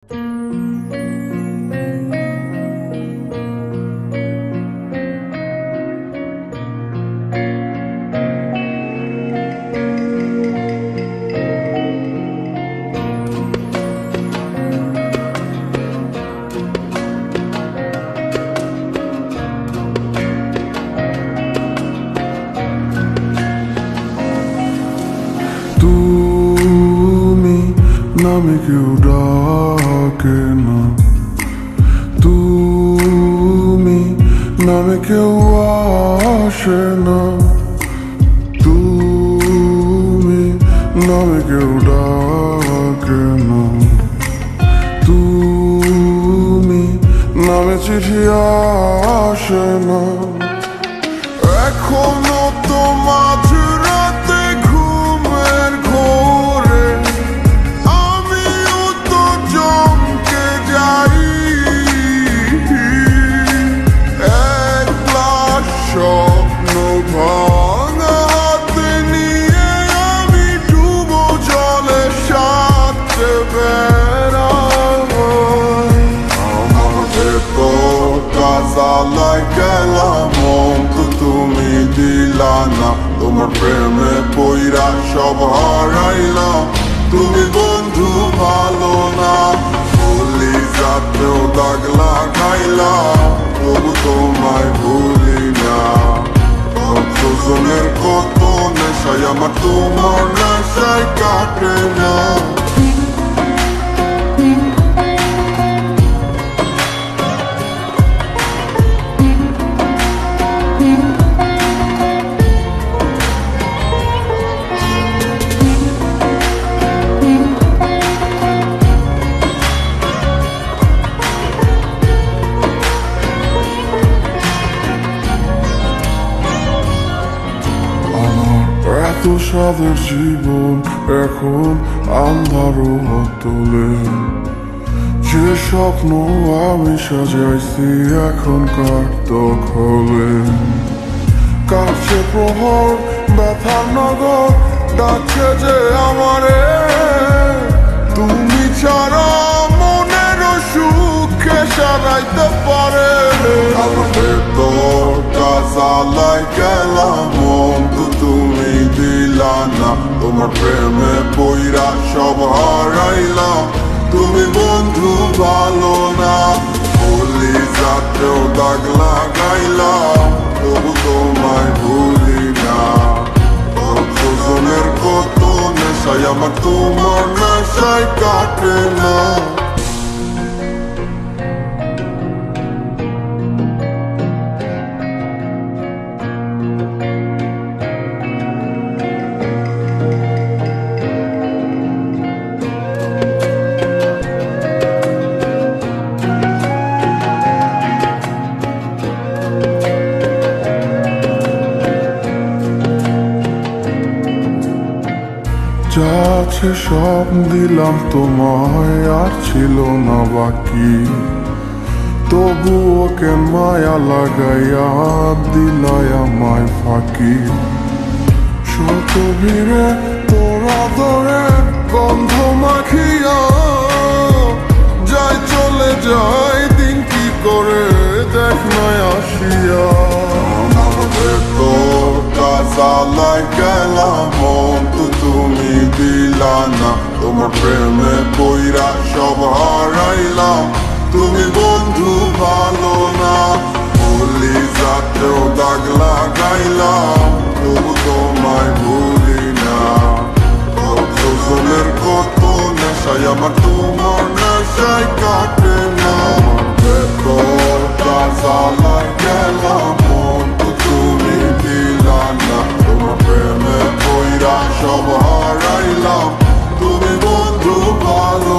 তুমি নামে কেউ ডাকে না, তুমি নামে কেউ আসে না, তুমি নামে কেউ ডাকে না, তুমি নামে চিঠি আসে না। এখনো তো মাঝরাতে ঘুমের ঘোরে আমিও তো চমকে যাই। একলা স্বপ্ন ভাঙা হাতে নিয়ে আমি ডুবো জলে সাঁতরে বেড়াই। আমার ভেতর কাজালায় গেলাম, তুমি দিলা না, তোমার প্রেমে পইরা সব হারাইলাম। তুমি বন্ধু ভালো না, বলি যাতেও দাগ লাগাইলাম, তবু তোমায় ভুলি না। কতজনের কত নেশায় আমার তোমার নেশায় কাটে না। এত সাদের জীবন এখন আন্ধারও তোলে, যে স্বপ্ন আমি সাজাইছি এখন কার দখলে। কাছে প্রহর ব্যথার নগর ডাকছে যে আমারে, তুমি ছাড়া মনের সুখে সারাইতে পারে। আমার ভেতর কাজালায় গেলাম, তুমি দিলা না, তোমার প্রেমে পইরা সব হারাইলাম। তুমি বন্ধু ভালো না, বলি যাতেও দাগ লাগাইলাম, তবু তোমায় ভুলি না। কতজনের কত নেশায় আমার তোমার নেশায় কাটে না। যা আছে সব দিলাম তোমায়, আর ছিল না বাকি, তবুও কেন মায়া লাগাইয়া দিলায় আমায় ফাঁকি। শত ভিড়ে তোরা ধরে গন্ধ মাখিয়া যাই চলে যায় দিন কি করে দেখ নয় আসিয়া। তোর কাজালায় গেলাম, তুমি দিলা না, তোমার প্রেমে পইরা সব হারাইলাম। তুমি বন্ধু ভালো না, বলি যাতেও দাগ লাগাইলাম, তবু তোমায় ভুলি না। কতজনের কত নেশায় আমার তোমার নেশায় কাটে না। তোর কাজালায় গেলাম, তুমি দিলা না, তোমার প্রেমে পইরা সব হারাইলাম। তুমি বন্ধু ভালো